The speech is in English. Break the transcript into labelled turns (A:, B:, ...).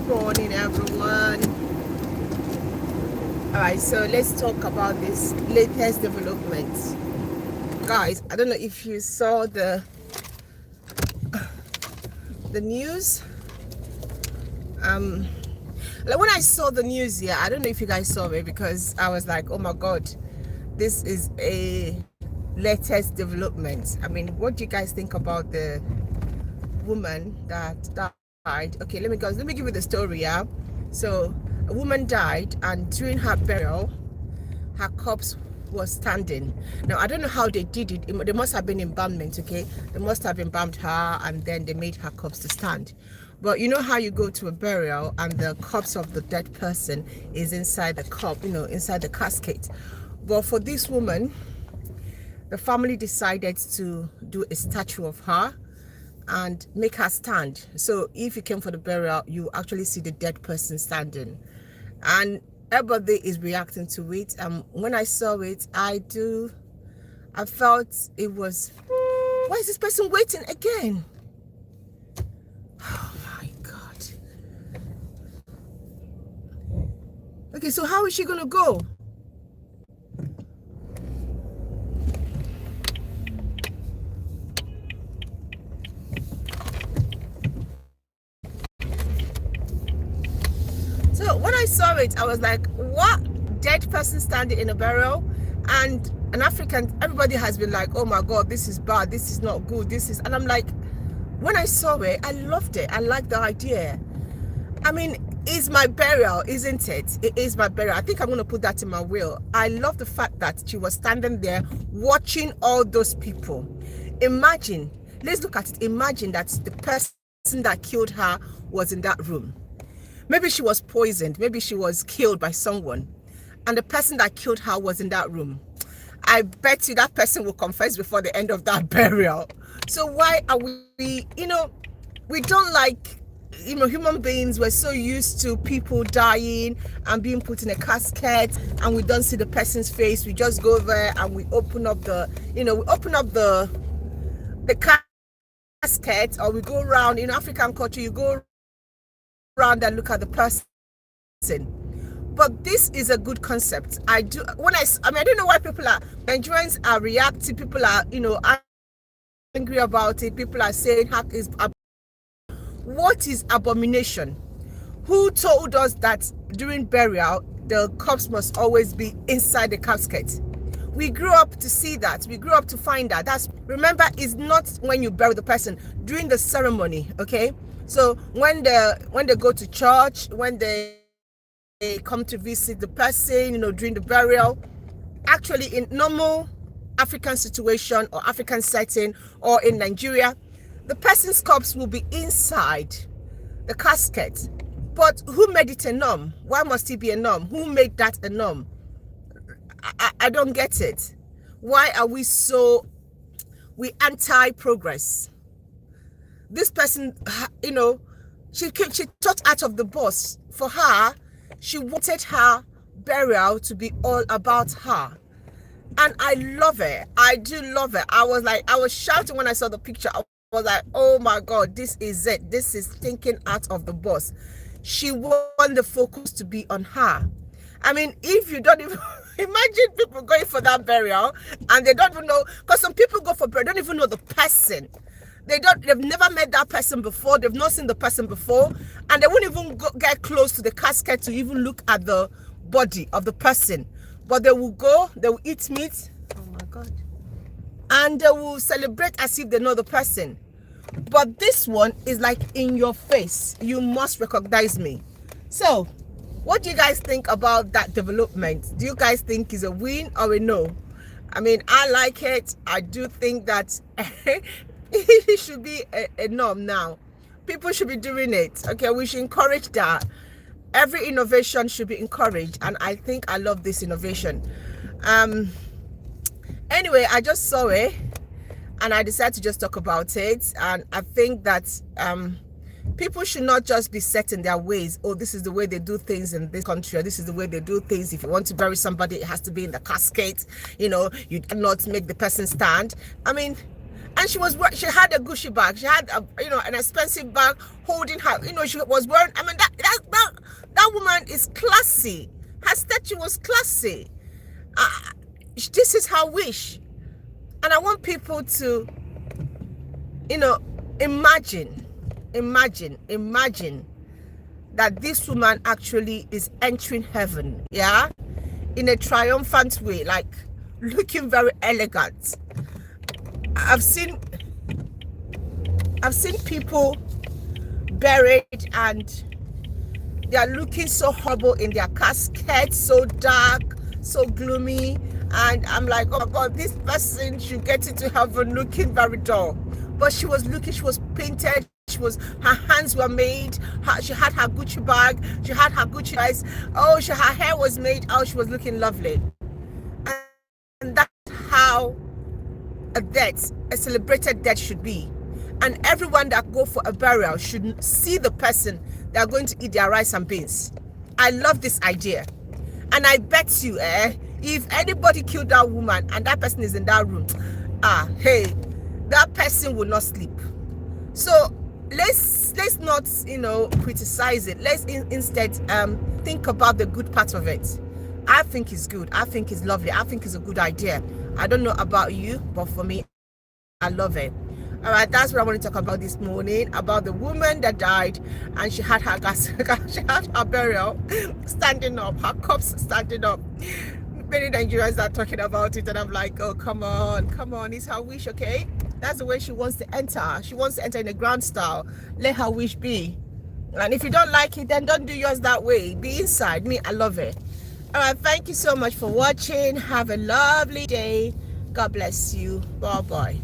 A: morning, everyone. All right, so let's talk about this latest development. Guys, I don't know if you saw the news. Like when I saw the news here, I don't know if you guys saw it, because I was like, oh my god, this is a latest development. I mean, what do you guys think about the woman that died? Okay, let me give you the story. Yeah, so a woman died, and during her burial, her corpse was standing. Now I don't know how they did it. There must have been embalmment. Okay, they must have embalmed her, and then they made her corpse to stand. But you know how you go to a burial and the corpse of the dead person is inside the cup, inside the casket. But for this woman, the family decided to do a statue of her and make her stand. So if you came for the burial, you actually see the dead person standing, and everybody is reacting to it. When I saw it, I felt it was, why is this person waiting again? Oh my god. Okay, so how is she gonna go? So when I saw it, I was like, what? Dead person standing in a burial? And an African, everybody has been like, oh my god, this is bad, this is not good, this is, and I'm like, when I saw it, I loved it. I liked the idea. I mean, it's my burial, isn't it? It is my burial. I think I'm going to put that in my will. I love the fact that she was standing there watching all those people. Imagine, let's look at it. Imagine that the person that killed her was in that room. Maybe she was poisoned. Maybe she was killed by someone. And the person that killed her was in that room. I bet you that person will confess before the end of that burial. So why are we, we don't like, human beings, we're so used to people dying and being put in a casket, and we don't see the person's face. We just go there and we open up the casket, or we go around. In African culture, you go around and look at the person. But this is a good concept. I don't know why Nigerians are reacting. People are, angry about it. People are saying, what is abomination? Who told us that during burial, the corpse must always be inside the casket? We grew up to see that. We grew up to find that. Remember, it's not when you bury the person, during the ceremony, okay? So when they go to church, when they come to visit the person, during the burial, actually in normal African situation or African setting, or in Nigeria, the person's corpse will be inside the casket. But who made it a norm? Why must it be a norm? Who made that a norm? I don't get it. Why are we anti-progress? This person, she thought out of the box. For her, she wanted her burial to be all about her. And I love it. I do love it. I was shouting when I saw the picture. I was like, oh my god, this is it. This is thinking out of the box. She want the focus to be on her. I mean, if you don't even imagine people going for that burial and they don't even know, because some people go for burial, don't even know the person. They've never met that person before. They've not seen the person before, and they won't even get close to the casket to even look at the body of the person. But they will go, they will eat meat, oh my god, and they will celebrate as if they know the person. But this one is like in your face. You must recognize me. So what do you guys think about that development? Do you guys think it's a win or a no? I mean, I like it. I do think that it should be a norm now. People should be doing it. Okay, we should encourage that. Every innovation should be encouraged, and I think I love this innovation. Anyway, I just saw it and I decided to just talk about it. And I think that people should not just be set in their ways. Oh, this is the way they do things in this country, or this is the way they do things. If you want to bury somebody, it has to be in the casket. You cannot make the person stand. I mean, And she had a Gucci bag. She had an expensive bag holding her. She was wearing. I mean, that woman is classy. Her statue was classy. This is her wish, and I want people to, imagine that this woman actually is entering heaven, yeah, in a triumphant way, like looking very elegant. I've seen people buried and they are looking so horrible in their casket, so dark, so gloomy, and I'm like, oh my God, this person should get into heaven looking very dull. But she was painted, her hands were made, she had her Gucci bag, she had her Gucci eyes, her hair was made, she was looking lovely. And that's how a celebrated death should be. And everyone that go for a burial should see the person they are going to eat their rice and beans. I love this idea. And I bet you, if anybody killed that woman and that person is in that room, hey, that person will not sleep. So let's not, criticize it. Let's instead think about the good part of it. I think it's good. I think it's lovely. I think it's a good idea. I don't know about you, but for me, I love it. All right, that's what I want to talk about this morning, about the woman that died and she had her burial standing up, her corpse standing up. Many Nigerians are talking about it and I'm like, oh, come on, it's her wish, okay? That's the way she wants to enter. She wants to enter in a grand style. Let her wish be. And if you don't like it, then don't do yours that way. Be inside. Me, I love it. All right, thank you so much for watching. Have a lovely day. God bless you. Bye-bye.